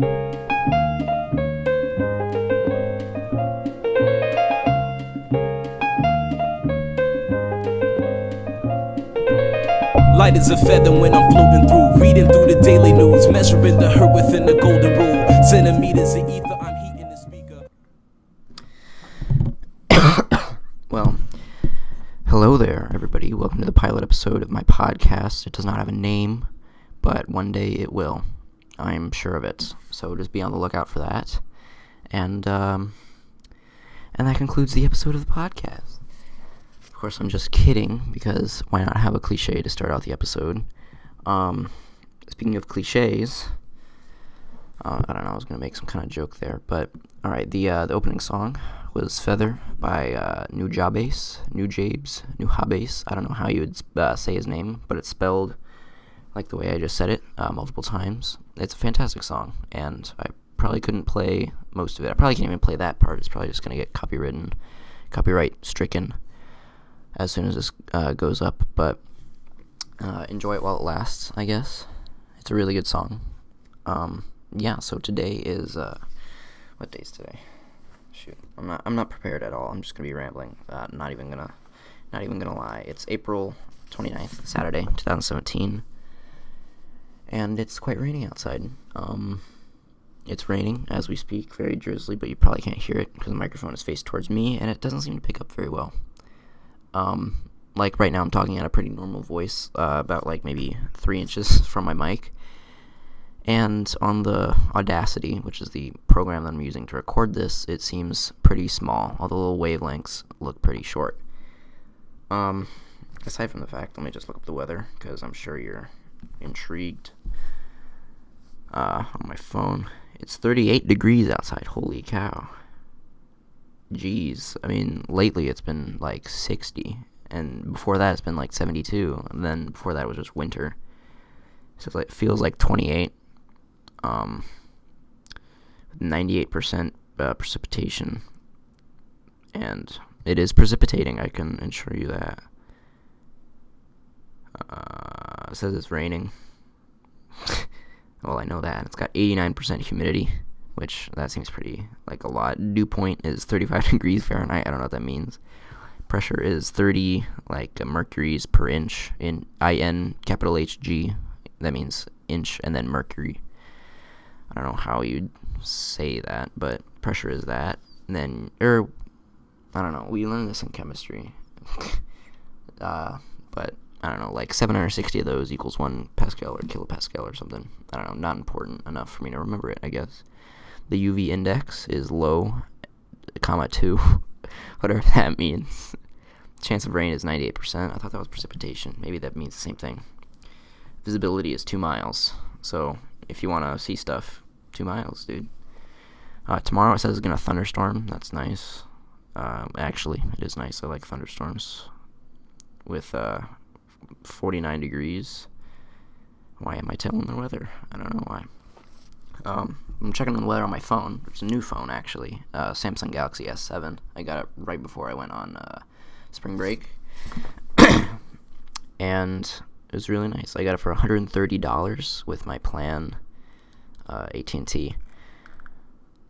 Light as a feather when I'm floating through, reading through the daily news, measuring the hurt within the golden rule. Centimeters of ether, I'm heating the speaker. Well, hello there, everybody. Welcome to the pilot episode of my podcast. It does not have a name, but one day it will. I'm sure of it. So just be on the lookout for that. And that concludes the episode of the podcast. Of course, I'm just kidding, because why not have a cliche to start out the episode? Speaking of cliches, I don't know, I was going to make some kind of joke there, but alright, the opening song was Feather by Nujabes, I don't know how you would say his name, but it's spelled like the way I just said it multiple times. It's a fantastic song, and I probably couldn't play most of it. I probably can't even play that part. It's probably just going to get copyright stricken as soon as this goes up, but enjoy it while it lasts, I guess. It's a really good song. Yeah, so today is, what day is today? Shoot, I'm not prepared at all. I'm just gonna be rambling. Not even gonna lie. It's April 29th, Saturday, 2017, and it's quite raining outside. It's raining as we speak, very drizzly, but you probably can't hear it because the microphone is faced towards me, and it doesn't seem to pick up very well. Like right now I'm talking at a pretty normal voice, about like maybe 3 inches from my mic, and on the Audacity, which is the program that I'm using to record this, it seems pretty small, all the little wavelengths look pretty short. Aside from the fact, let me just look up the weather, because I'm sure you're intrigued. On my phone, it's 38 degrees outside, holy cow. Jeez, I mean, lately it's been like 60, and before that it's been like 72, and then before that was just winter, so it feels like 28, 98% precipitation, and it is precipitating, I can assure you that. It says it's raining. Well, I know that. It's got 89% humidity, which that seems pretty, like, a lot. Dew point is 35 degrees Fahrenheit. I don't know what that means. Pressure is 30, like, mercuries per inch in IN, capital HG. That means inch and then mercury. I don't know how you'd say that, but pressure is that. And then, I don't know. We learned this in chemistry. But I don't know, like 760 of those equals 1 Pascal or kilopascal or something. I don't know, not important enough for me to remember it, I guess. The UV index is low, 2, whatever that means. Chance of rain is 98%. I thought that was precipitation. Maybe that means the same thing. Visibility is 2 miles. So if you want to see stuff, 2 miles, dude. Tomorrow it says it's going to thunderstorm. That's nice. Actually, it is nice. I like thunderstorms. With 49 degrees. Why am I telling the weather? I don't know why. I'm checking the weather on my phone. It's a new phone, actually. Samsung Galaxy S7. I got it right before I went on spring break. And it was really nice. I got it for $130 with my plan, AT&T.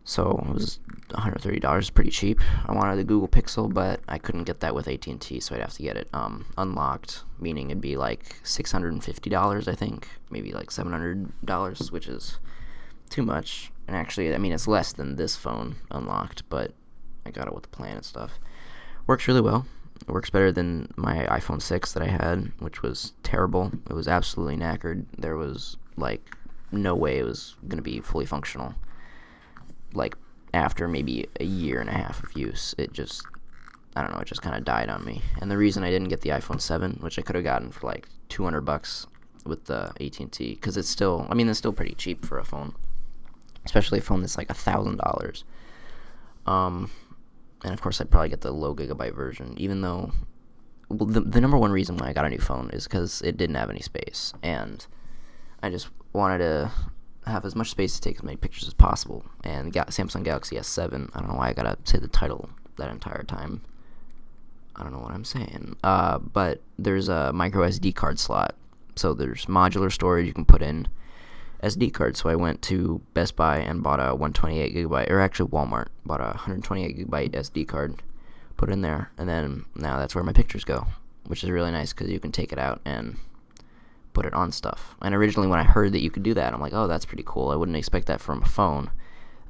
So it was $130, pretty cheap. I wanted the Google Pixel, but I couldn't get that with AT&T, so I'd have to get it unlocked, meaning it'd be like $650, I think, maybe like $700, which is too much. And actually, I mean, it's less than this phone unlocked, but I got it with the plan and stuff. Works really well. It works better than my iPhone 6 that I had, which was terrible. It was absolutely knackered. There was like no way it was going to be fully functional. Like, after maybe a year and a half of use, it just kind of died on me. And the reason I didn't get the iPhone 7, which I could have gotten for like $200 with the AT&T, because it's still pretty cheap for a phone, especially a phone that's like $1,000. And of course I'd probably get the low gigabyte version, even though, well, the number one reason why I got a new phone is because it didn't have any space, and I just wanted to have as much space to take as many pictures as possible. And Samsung Galaxy S7, I don't know why I gotta say the title that entire time. I don't know what I'm saying. But there's a micro SD card slot, so there's modular storage you can put in SD card. So I went to Best Buy and bought a 128 gigabyte, or actually Walmart, bought a 128 gigabyte SD card, put it in there, and then now that's where my pictures go, which is really nice because you can take it out and put it on stuff. And originally when I heard that you could do that, I'm like, oh, that's pretty cool. I wouldn't expect that from a phone.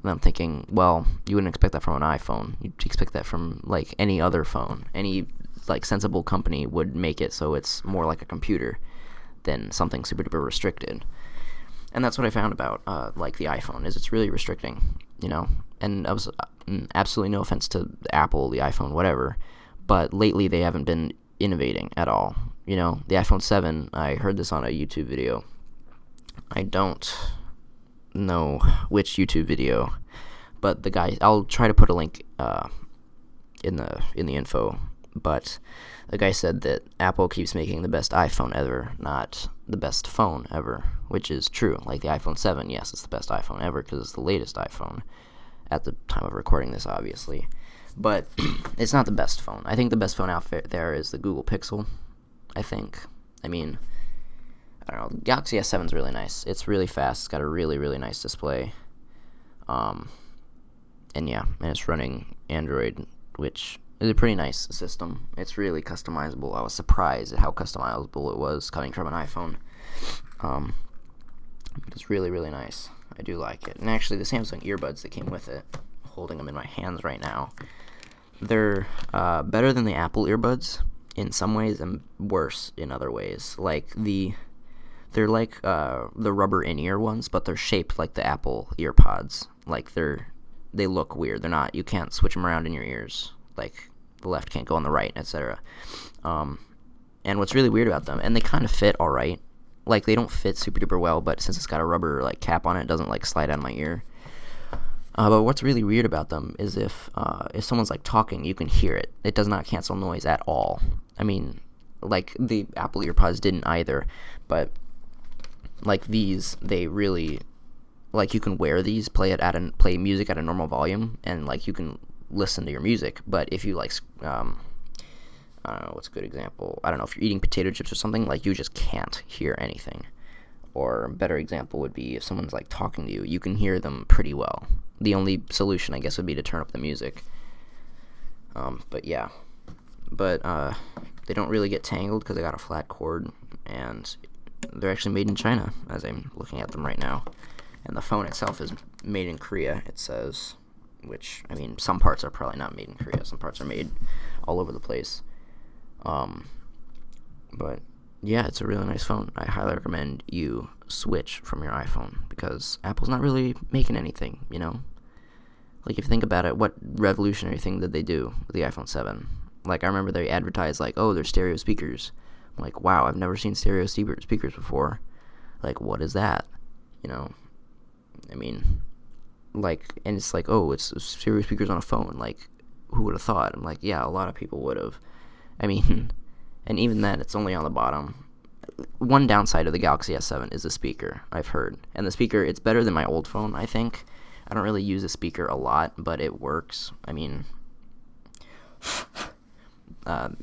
And I'm thinking, well, you wouldn't expect that from an iPhone. You'd expect that from, like, any other phone. Any, like, sensible company would make it so it's more like a computer than something super duper restricted. And that's what I found about, like, the iPhone, is it's really restricting, you know? And I was absolutely no offense to Apple, the iPhone, whatever, but lately they haven't been innovating at all. You know, the iPhone 7, I heard this on a YouTube video. I don't know which YouTube video, but the guy, I'll try to put a link in the info, but the guy said that Apple keeps making the best iPhone ever, not the best phone ever, which is true. Like the iPhone 7, yes, it's the best iPhone ever because it's the latest iPhone at the time of recording this, obviously. But it's not the best phone. I think the best phone out there is the Google Pixel, I think. I mean, I don't know. The Galaxy S7 is really nice. It's really fast. It's got a really, really nice display. And yeah, and it's running Android, which is a pretty nice system. It's really customizable. I was surprised at how customizable it was coming from an iPhone. It's really, really nice. I do like it. And actually, the Samsung earbuds that came with it, holding them in my hands right now, they're better than the Apple earbuds in some ways and worse in other ways. Like they're like the rubber in-ear ones, but they're shaped like the Apple EarPods. Like they look weird. They're not. You can't switch them around in your ears. Like the left can't go on the right, etc. And what's really weird about them, and they kind of fit all right. Like they don't fit super duper well, but since it's got a rubber like cap on it, it doesn't like slide out of my ear. But what's really weird about them is if someone's like talking, you can hear it. It does not cancel noise at all. I mean, like the Apple EarPods didn't either, but like these, they really, like you can wear these, play music at a normal volume, and like you can listen to your music. But if you like, I don't know what's a good example. I don't know if you're eating potato chips or something, like you just can't hear anything. Or a better example would be if someone's like talking to you, you can hear them pretty well. The only solution, I guess, would be to turn up the music. But yeah. But they don't really get tangled because they got a flat cord, and they're actually made in China, as I'm looking at them right now. And the phone itself is made in Korea, it says, which, I mean, some parts are probably not made in Korea. Some parts are made all over the place. But yeah, it's a really nice phone. I highly recommend you switch from your iPhone because Apple's not really making anything, you know? Like, if you think about it, what revolutionary thing did they do with the iPhone 7? Like, I remember they advertised, like, oh, there's stereo speakers. I'm like, wow, I've never seen stereo speakers before. Like, what is that? You know? I mean, like, and it's like, oh, it's stereo speakers on a phone. Like, who would have thought? I'm like, yeah, a lot of people would have. I mean, and even then, it's only on the bottom. One downside of the Galaxy S7 is the speaker, I've heard. And the speaker, it's better than my old phone, I think. I don't really use the speaker a lot, but it works. I mean,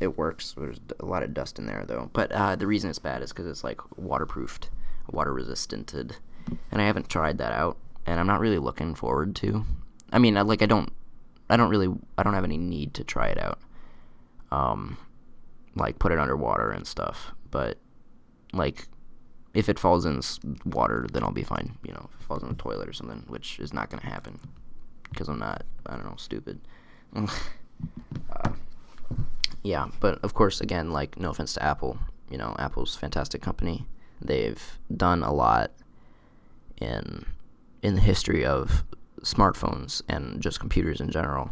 it works. There's a lot of dust in there, though. But the reason it's bad is because it's, like, waterproofed, water-resistanted. And I haven't tried that out, and I'm not really looking forward to. I mean, I don't have any need to try it out. Like, put it underwater and stuff. But, like, if it falls in water, then I'll be fine. You know, if it falls in the toilet or something, which is not going to happen. Because I'm not, I don't know, stupid. Yeah, but, of course, again, like, no offense to Apple. You know, Apple's a fantastic company. They've done a lot in the history of smartphones and just computers in general.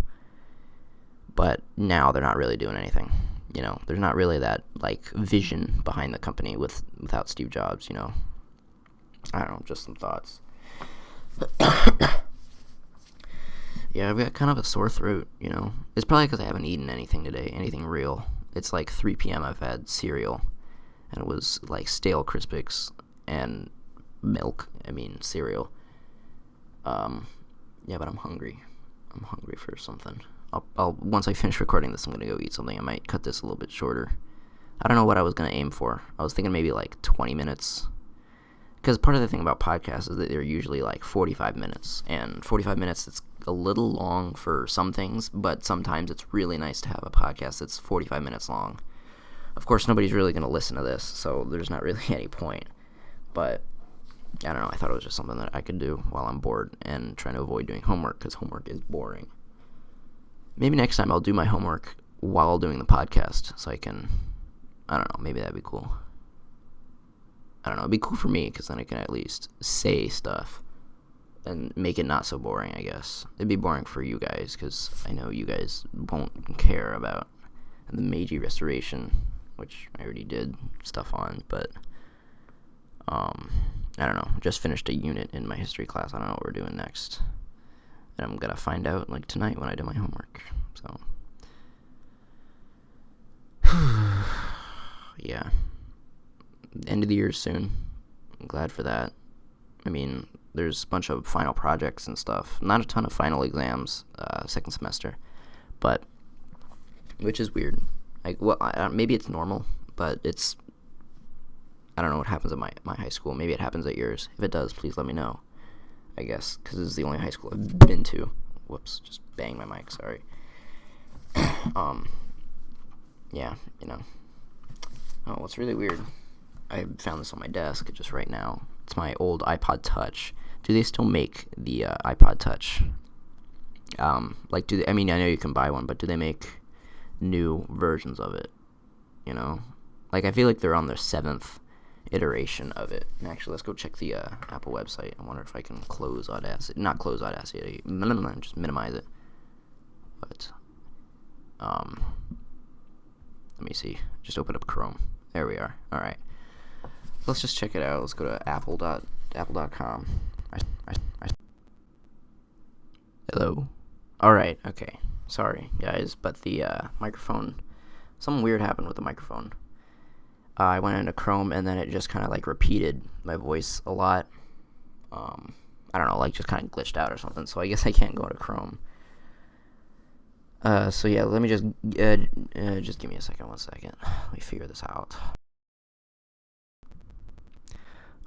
But now they're not really doing anything. You know, there's not really that, like, vision behind the company without Steve Jobs, you know. I don't know, just some thoughts. Yeah, I've got kind of a sore throat, you know. It's probably because I haven't eaten anything today, anything real. It's like 3 p.m. I've had cereal, and it was, like, stale Crispix and milk. I mean, cereal. Yeah, but I'm hungry. I'm hungry for something. I'll once I finish recording this, I'm gonna go eat something. I might cut this a little bit shorter. I don't know what I was gonna aim for. I was thinking maybe like 20 minutes, because part of the thing about podcasts is that they're usually like 45 minutes, and 45 minutes, it's a little long for some things, but sometimes it's really nice to have a podcast that's 45 minutes long. Of course, nobody's really going to listen to this, so there's not really any point, but I don't know, I thought it was just something that I could do while I'm bored and trying to avoid doing homework, because homework is boring. Maybe next time I'll do my homework while doing the podcast, so I can, I don't know, maybe that'd be cool. I don't know, it'd be cool for me, because then I can at least say stuff and make it not so boring, I guess. It'd be boring for you guys, because I know you guys won't care about the Meiji Restoration, which I already did stuff on, but, I don't know, just finished a unit in my history class. I don't know what we're doing next, and I'm gonna find out, like, tonight when I do my homework, so, yeah. End of the year soon. I'm glad for that. I mean, there's a bunch of final projects and stuff. Not a ton of final exams, second semester, but, which is weird. Like, well, maybe it's normal, but it's, I don't know what happens at my high school. Maybe it happens at yours. If it does, please let me know, I guess, because this is the only high school I've been to. Whoops, just banged my mic, sorry. Yeah, you know. Oh, what's really weird, I found this on my desk just right now. It's my old iPod Touch. Do they still make the iPod Touch? Like, I mean, I know you can buy one, but do they make new versions of it? You know? Like, I feel like they're on their 7th iteration of it. And actually, let's go check the Apple website. I wonder if I can close Audacity. Not close Audacity. Just minimize it. But, let me see. Just open up Chrome. There we are. All right. Let's just check it out. Let's go to apple.com. Hello. All right. Okay. Sorry, guys, but the microphone, something weird happened with the microphone. I went into Chrome, and then it just kind of, like, repeated my voice a lot. I don't know, like, just kind of glitched out or something, so I guess I can't go into Chrome. So yeah, let me just give me a second, 1 second. Let me figure this out.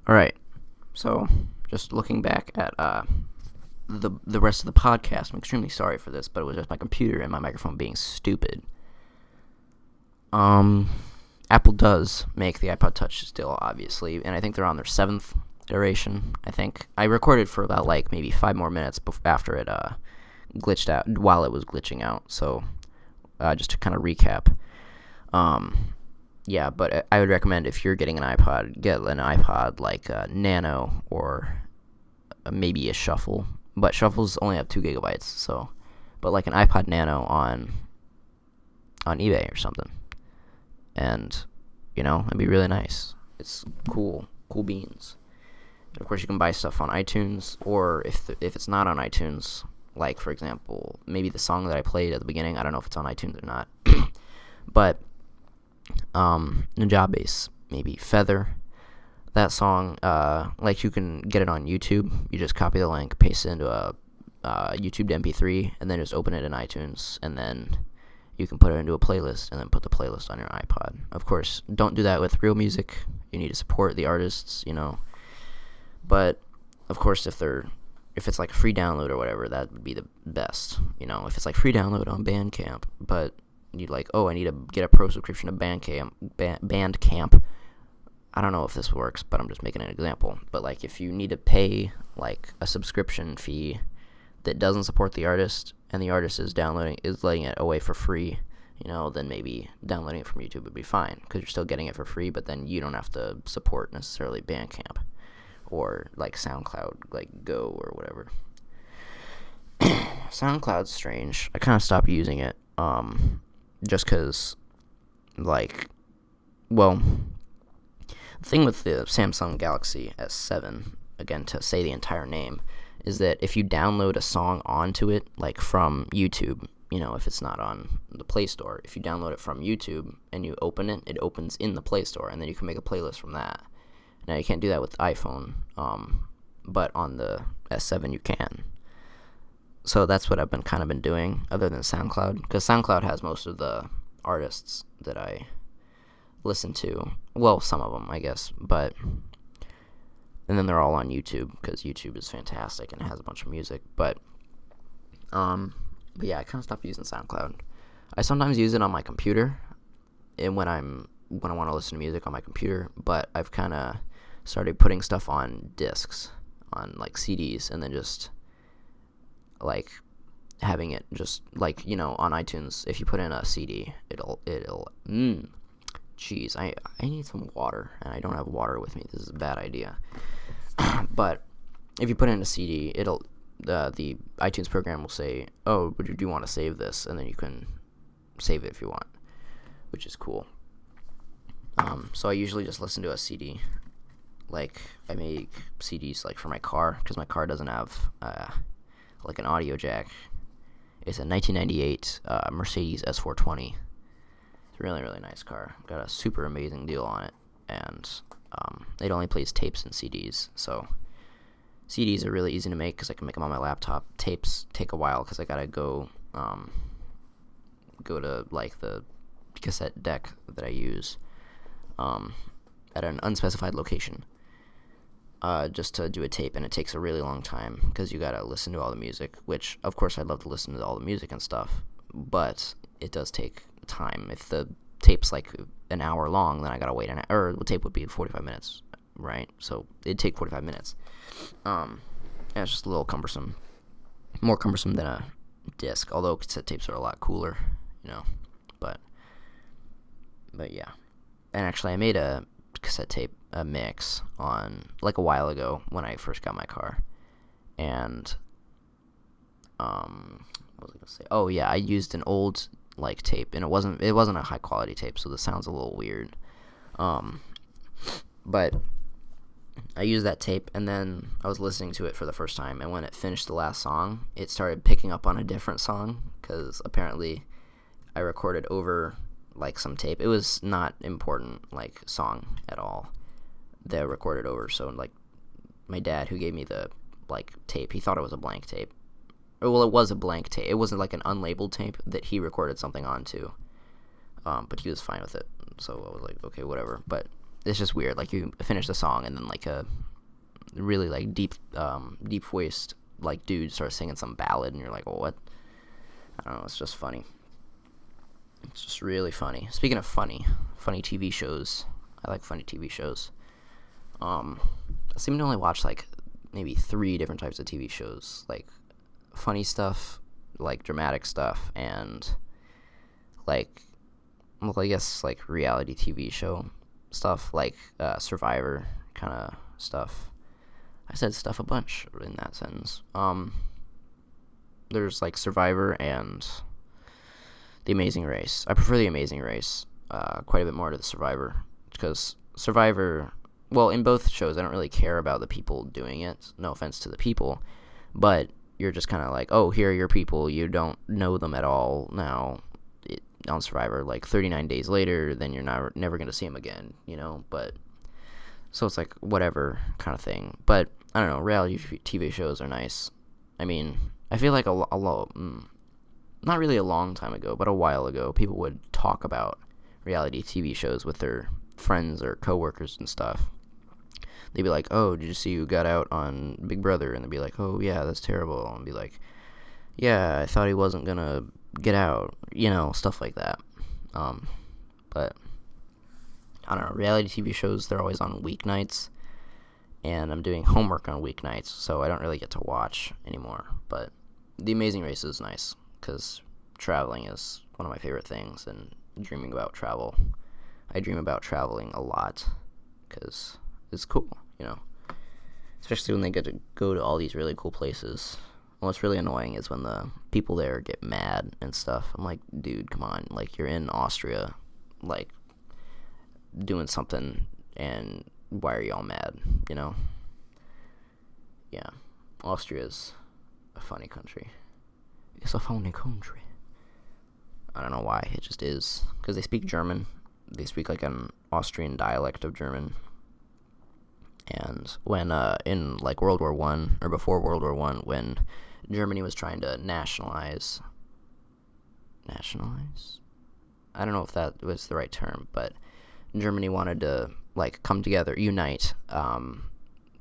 Alright, so, just looking back at, the rest of the podcast, I'm extremely sorry for this, but it was just my computer and my microphone being stupid. Apple does make the iPod Touch still, obviously, and I think they're on their 7th iteration, I think. I recorded for about, like, maybe 5 more minutes after it, glitched out, while it was glitching out, so, just to kind of recap, yeah, but I would recommend, if you're getting an iPod, get an iPod like a Nano, or maybe a Shuffle, but Shuffles only have 2 gigabytes, so, but like an iPod Nano on eBay or something, and, you know, it'd be really nice. It's cool beans. And of course, you can buy stuff on iTunes, or if it's not on iTunes, like, for example, maybe the song that I played at the beginning, I don't know if it's on iTunes or not, but, Nujabes, maybe Feather, that song, like, you can get it on YouTube. You just copy the link, paste it into a YouTube to MP3, and then just open it in iTunes, and then you can put it into a playlist, and then put the playlist on your iPod. Of course, don't do that with real music. You need to support the artists, you know, but, of course, if it's like a free download or whatever, that would be the best, you know, if it's like free download on Bandcamp, but you're like, oh, I need to get a pro subscription to Bandcamp. I don't know if this works, but I'm just making an example. But, like, if you need to pay, like, a subscription fee that doesn't support the artist, and the artist is letting it away for free, you know, then maybe downloading it from YouTube would be fine, because you're still getting it for free, but then you don't have to support necessarily Bandcamp, or, like, SoundCloud, like, Go, or whatever. SoundCloud's strange. I kind of stopped using it, just because, like, well, the thing with the Samsung Galaxy S7, again, to say the entire name, is that if you download a song onto it, like, from YouTube, you know, if it's not on the Play Store, if you download it from YouTube and you open it, it opens in the Play Store, and then you can make a playlist from that. Now, you can't do that with iPhone, but on the S7 you can. So that's what I've been doing, other than SoundCloud, because SoundCloud has most of the artists that I listen to. Well, some of them, I guess, but And then they're all on YouTube, because YouTube is fantastic and it has a bunch of music. But yeah, I kind of stopped using SoundCloud. I sometimes use it on my computer, and when I want to listen to music on my computer. But I've kind of started putting stuff on discs, on like CDs, and then just like having it just like, on iTunes. If you put in a CD, it'll. Jeez, I need some water, and I don't have water with me. This is a bad idea. But if you put in a CD, the iTunes program will say, "Oh, do you want to save this?" And then you can save it if you want, which is cool. So I usually just listen to a CD. Like, I make CDs like for my car, because my car doesn't have like an audio jack. It's a 1998 Mercedes S420. It's a really, really nice car. Got a super amazing deal on it, and it only plays tapes and CDs. So CDs are really easy to make because I can make them on my laptop. Tapes take a while because I gotta go to like the cassette deck that I use at an unspecified location just to do a tape, and it takes a really long time because you gotta listen to all the music, which of course I'd love to listen to all the music and stuff, but it does take time. If the tape's like an hour long, then I gotta wait or the tape would be 45 minutes, right? So it'd take 45 minutes. And it's just a little cumbersome, more cumbersome than a disc, although cassette tapes are a lot cooler, but yeah. And actually I made a cassette tape, a mix, on like a while ago when I first got my car, and what was I gonna say? Oh yeah, I used an old like tape, and it wasn't a high quality tape, so the sound's a little weird. But I used that tape, and then I was listening to it for the first time, and when it finished the last song, it started picking up on a different song, because apparently I recorded over like some tape. It was not important like song at all that I recorded over. So like my dad, who gave me the like tape, he thought it was a blank tape. Well, it was a blank tape. It wasn't like an unlabeled tape that he recorded something onto. But he was fine with it. So I was like, okay, whatever. But it's just weird. Like, you finish the song, and then like a really like deep voiced like dude starts singing some ballad, and you're like, well, what? I don't know. It's just funny. It's just really funny. Speaking of funny TV shows, I like funny TV shows. I seem to only watch like maybe 3 different types of TV shows, like funny stuff, like dramatic stuff, and like, well, I guess like reality TV show stuff, like Survivor kind of stuff. I said stuff a bunch in that sentence. There's like Survivor and The Amazing Race. I prefer The Amazing Race quite a bit more to the Survivor, because Survivor, well, in both shows, I don't really care about the people doing it. No offense to the people, but you're just kind of like, oh, here are your people. You don't know them at all now. On Survivor, like 39 days later, then you're never going to see them again, but so it's like whatever kind of thing. But I don't know, reality TV shows are nice. I mean, I feel like not really a long time ago, but a while ago, people would talk about reality TV shows with their friends or coworkers and stuff. They'd be like, oh, did you see who got out on Big Brother? And they'd be like, oh, yeah, that's terrible. And be like, yeah, I thought he wasn't going to get out, stuff like that. But I don't know, reality TV shows, they're always on weeknights, and I'm doing homework on weeknights, so I don't really get to watch anymore. But The Amazing Race is nice, because traveling is one of my favorite things, and dreaming about travel. I dream about traveling a lot, because it's cool, especially when they get to go to all these really cool places. What's really annoying is when the people there get mad and stuff. I'm like, dude, come on. Like, you're in Austria, like, doing something, and why are you all mad, Yeah. Austria's a funny country. It's a funny country. I don't know why. It just is. Because they speak German. They speak, like, an Austrian dialect of German. And when, in, like, World War I, or before World War I, when Germany was trying to nationalize? I don't know if that was the right term, but Germany wanted to, like, come together, unite,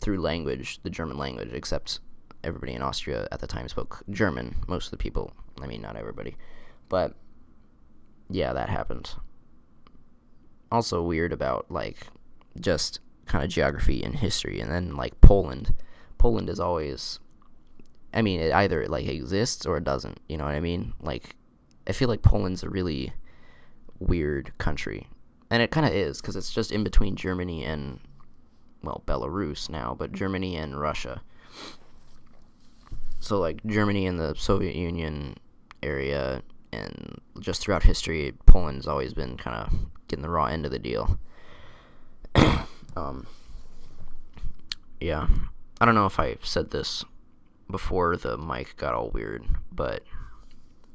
through language, the German language, except everybody in Austria at the time spoke German. Most of the people, I mean, not everybody. But, yeah, that happened. Also weird about, like, just kind of geography and history, and then, like, Poland. Poland is always, I mean, it either, like, exists or it doesn't, you know what I mean? Like, I feel like Poland's a really weird country, and it kind of is, because it's just in between Germany and, well, Belarus now, but Germany and Russia. So, like, Germany and the Soviet Union area, and just throughout history, Poland's always been kind of getting the raw end of the deal. Yeah. I don't know if I said this before the mic got all weird, but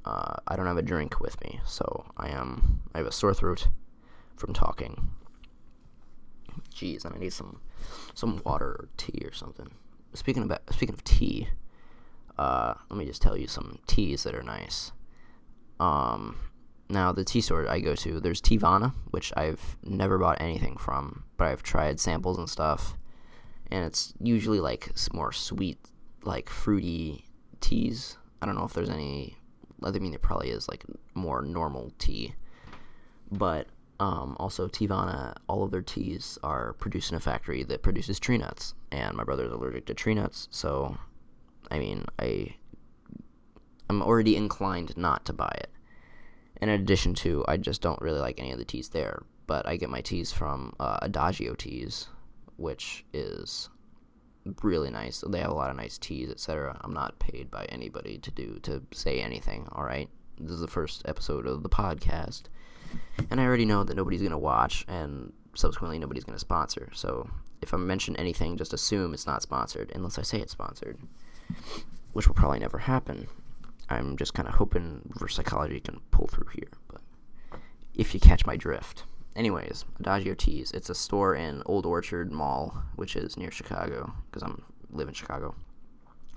I don't have a drink with me, so I have a sore throat from talking. Jeez, and I need some water or tea or something. Speaking of tea, let me just tell you some teas that are nice. Now, the tea store I go to, there's Teavana, which I've never bought anything from, but I've tried samples and stuff, and it's usually, like, more sweet, like, fruity teas. I don't know if there's any, I mean, there probably is, like, more normal tea, but, also Teavana, all of their teas are produced in a factory that produces tree nuts, and my brother's allergic to tree nuts, so, I mean, I'm already inclined not to buy it. And in addition to, I just don't really like any of the teas there, but I get my teas from Adagio Teas, which is really nice. They have a lot of nice teas, etc. I'm not paid by anybody to say anything, alright? This is the first episode of the podcast, and I already know that nobody's going to watch, and subsequently nobody's going to sponsor, so if I mention anything, just assume it's not sponsored, unless I say it's sponsored, which will probably never happen. I'm just kind of hoping reverse psychology can pull through here, but if you catch my drift. Anyways, Adagio Teas. It's a store in Old Orchard Mall, which is near Chicago, because I live in Chicago.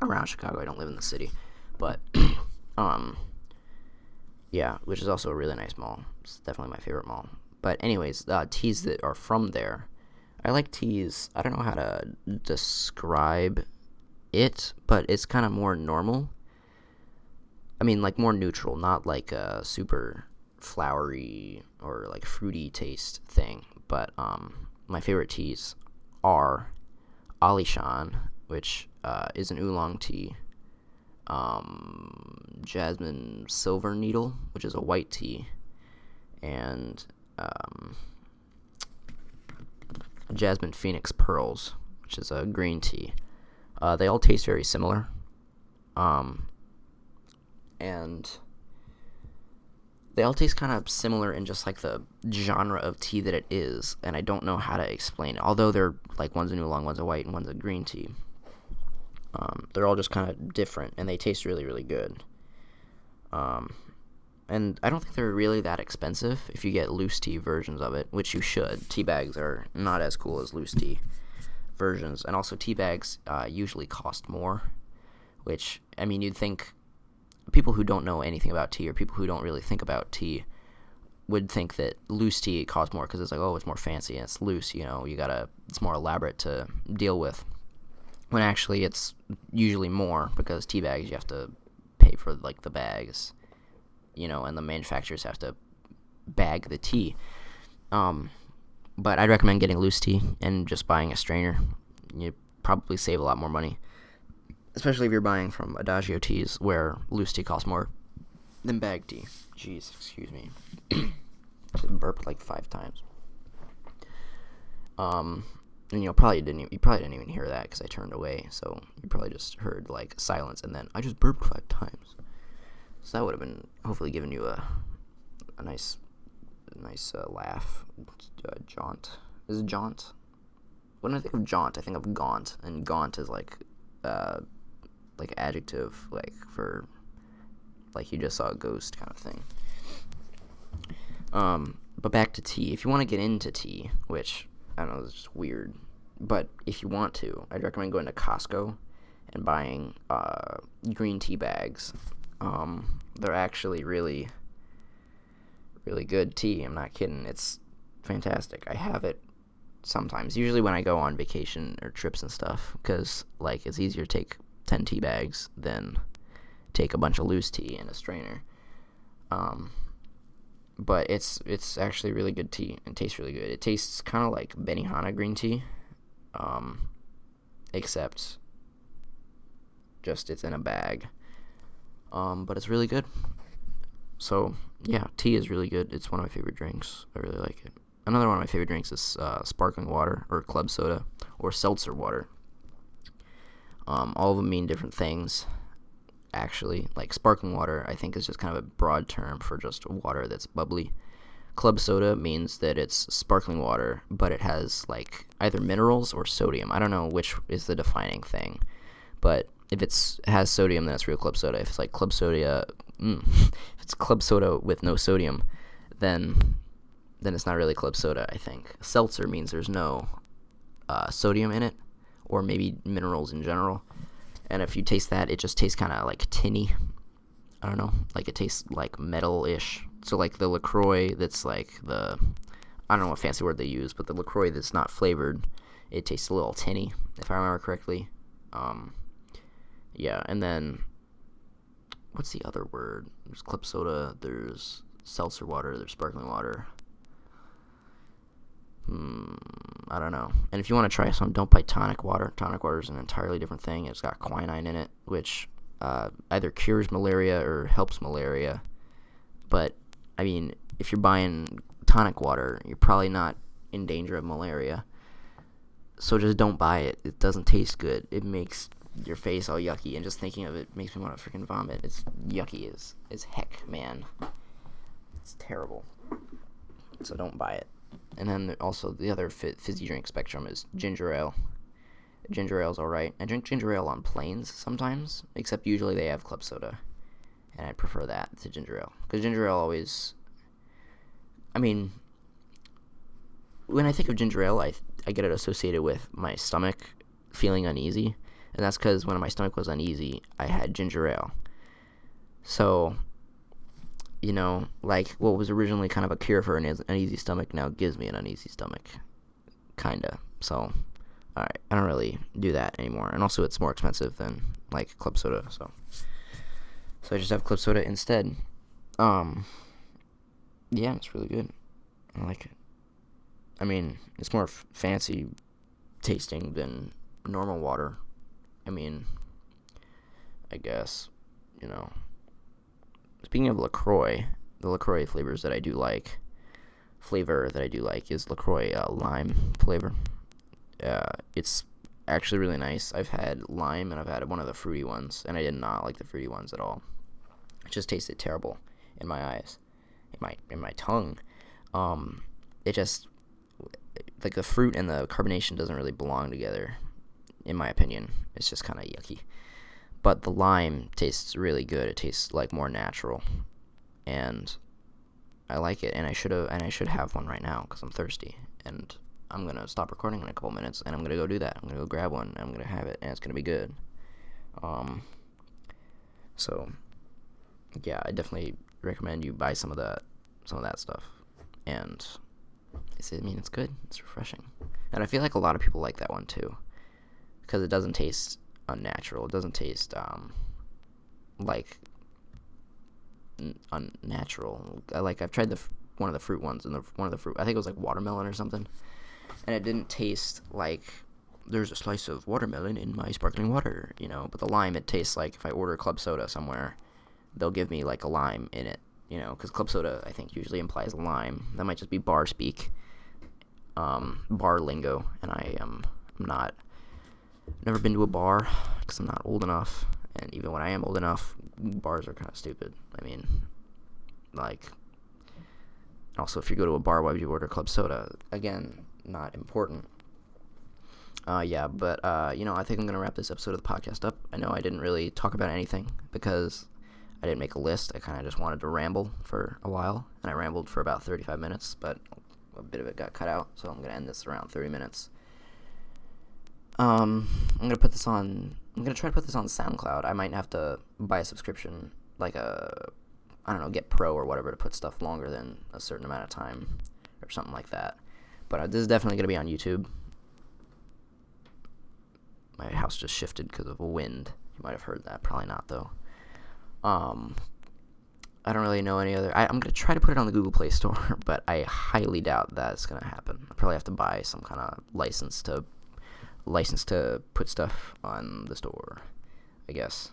Around Chicago, I don't live in the city. But, yeah, which is also a really nice mall. It's definitely my favorite mall. But anyways, teas that are from there. I like teas, I don't know how to describe it, but it's kind of more normal. I mean, like, more neutral, not like a super flowery or, like, fruity taste thing. But my favorite teas are Alishan, which is an oolong tea, Jasmine Silver Needle, which is a white tea, and Jasmine Phoenix Pearls, which is a green tea. They all taste very similar. And they all taste kind of similar in just, like, the genre of tea that it is, and I don't know how to explain it. Although they're, like, one's an oolong, one's a white, and one's a green tea. They're all just kind of different, and they taste really, really good. And I don't think they're really that expensive if you get loose tea versions of it, which you should. Tea bags are not as cool as loose tea versions, and also tea bags usually cost more, which, I mean, you'd think people who don't know anything about tea or people who don't really think about tea would think that loose tea costs more because it's like, oh, it's more fancy and it's loose, you know, it's more elaborate to deal with, when actually it's usually more, because tea bags, you have to pay for, like, the bags, you know, and the manufacturers have to bag the tea. But I'd recommend getting loose tea and just buying a strainer. You probably save a lot more money, especially if you're buying from Adagio Teas, where loose tea costs more than bag tea. Jeez, excuse me. Just burped like 5 times. And you probably didn't even hear that because I turned away, so you probably just heard, like, silence, and then I just burped 5 times. So that would have been hopefully giving you a nice laugh. Jaunt. Is it jaunt? When I think of jaunt, I think of gaunt, and gaunt is like adjective, like, for, like, you just saw a ghost kind of thing. But back to tea. If you want to get into tea, which, I don't know, it's just weird, but if you want to, I'd recommend going to Costco and buying green tea bags. They're actually really, really good tea. I'm not kidding. It's fantastic. I have it sometimes. Usually when I go on vacation or trips and stuff, because, like, it's easier to take 10 tea bags than take a bunch of loose tea in a strainer. But it's actually really good tea. It tastes really good. It tastes kind of like Benihana green tea, except just it's in a bag. But it's really good. So, yeah, tea is really good. It's one of my favorite drinks. I really like it. Another one of my favorite drinks is sparkling water or club soda or seltzer water. All of them mean different things, actually. Like, sparkling water, I think, is just kind of a broad term for just water that's bubbly. Club soda means that it's sparkling water, but it has, like, either minerals or sodium. I don't know which is the defining thing, but if it has sodium, then it's real club soda. If it's like club soda, if it's club soda with no sodium, then it's not really club soda, I think. Seltzer means there's no sodium in it, or maybe minerals in general. And if you taste that, it just tastes kind of like tinny. I don't know, like it tastes like metal-ish. So like the LaCroix that's like I don't know what fancy word they use, but the LaCroix that's not flavored, it tastes a little tinny, if I remember correctly. Yeah, and then, what's the other word? There's club soda, there's seltzer water, there's sparkling water. I don't know. And if you want to try some, don't buy tonic water. Tonic water is an entirely different thing. It's got quinine in it, which either cures malaria or helps malaria. But, I mean, if you're buying tonic water, you're probably not in danger of malaria. So just don't buy it. It doesn't taste good. It makes your face all yucky, and just thinking of it makes me want to freaking vomit. It's yucky as heck, man. It's terrible. So don't buy it. And then also the other fizzy drink spectrum is ginger ale. Ginger ale's alright. I drink ginger ale on planes sometimes, except usually they have club soda, and I prefer that to ginger ale. Because ginger ale always, I mean, when I think of ginger ale, I get it associated with my stomach feeling uneasy. And that's because when my stomach was uneasy, I had ginger ale. So, you know, like what was originally kind of a cure for an uneasy stomach now gives me an uneasy stomach. Kinda. So, alright, I don't really do that anymore. And also it's more expensive than, like, club soda, so I just have club soda instead. Yeah, it's really good. I like it. I mean, it's more fancy tasting than normal water. I mean, I guess, you know. Speaking of LaCroix, the LaCroix flavor that I do like is LaCroix lime flavor. It's actually really nice. I've had lime and I've had one of the fruity ones, and I did not like the fruity ones at all. It just tasted terrible in my eyes, in my tongue. It just, like, the fruit and the carbonation doesn't really belong together, in my opinion. It's just kind of yucky. But the lime tastes really good. It tastes like more natural, and I like it. And I should have one right now because I'm thirsty, and I'm gonna stop recording in a couple minutes, and I'm gonna go do that. I'm gonna go grab one, and I'm gonna have it, and it's gonna be good. So yeah, I definitely recommend you buy some of that stuff, and it's good. It's refreshing, and I feel like a lot of people like that one too, because it doesn't taste unnatural. It doesn't taste like unnatural. I've tried one of the fruit ones, and one of the fruit, I think it was like watermelon or something, and it didn't taste like there's a slice of watermelon in my sparkling water, you know. But the lime, it tastes like if I order club soda somewhere, they'll give me like a lime in it, you know, because club soda I think usually implies lime. That might just be bar speak, bar lingo, and I am not. Never been to a bar because I'm not old enough, and even when I am old enough, bars are kind of stupid. I mean, like, also if you go to a bar, why would you order club soda? Again, not important. Yeah, but you know, I think I'm gonna wrap this episode of the podcast up. I know I didn't really talk about anything because I didn't make a list. I kind of just wanted to ramble for a while, and I rambled for about 35 minutes, but a bit of it got cut out, so I'm gonna end this around 30 minutes. I'm gonna try to put this on SoundCloud. I might have to buy a subscription, like Get Pro or whatever, to put stuff longer than a certain amount of time or something like that. But this is definitely going to be on YouTube. My house just shifted because of a wind. You might have heard that. Probably not, though. I don't really know any other... I'm going to try to put it on the Google Play Store, but I highly doubt that's going to happen. I probably have to buy some kind of license to put stuff on the store, I guess.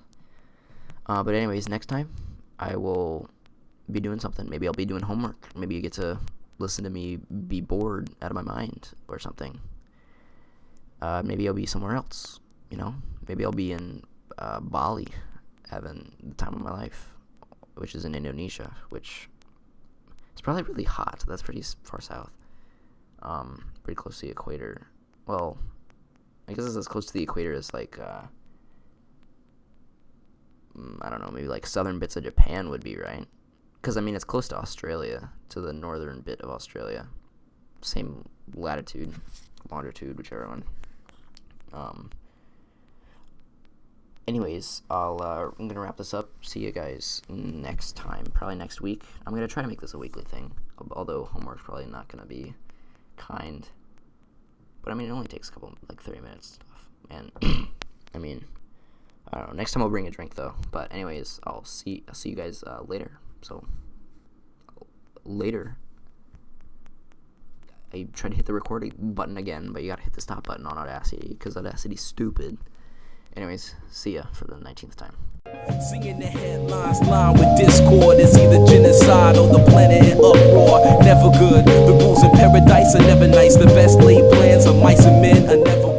But anyways, next time, I will be doing something. Maybe I'll be doing homework. Maybe you get to listen to me be bored out of my mind or something. Maybe I'll be somewhere else, you know? Maybe I'll be in Bali having the time of my life, which is in Indonesia, which is probably really hot. That's pretty far south. Pretty close to the equator. Well, I guess it's as close to the equator as, like, I don't know, maybe like southern bits of Japan would be, right? Because, I mean, it's close to Australia, to the northern bit of Australia. Same latitude, longitude, whichever one. Anyways, I'm going to wrap this up. See you guys next time, probably next week. I'm going to try to make this a weekly thing, although homework's probably not going to be kind. But, I mean, it only takes a couple, like, 30 minutes stuff. And, I mean, I don't know. Next time I'll bring a drink, though. But, anyways, I'll see you guys later. So, later. I tried to hit the recording button again, but you gotta hit the stop button on Audacity, because Audacity's stupid. Anyways, see ya for the 19th time. Seeing the headlines line with discord is either genocide or the planet in uproar. Never good. The rules in paradise are never nice. The best laid plans of mice and men are never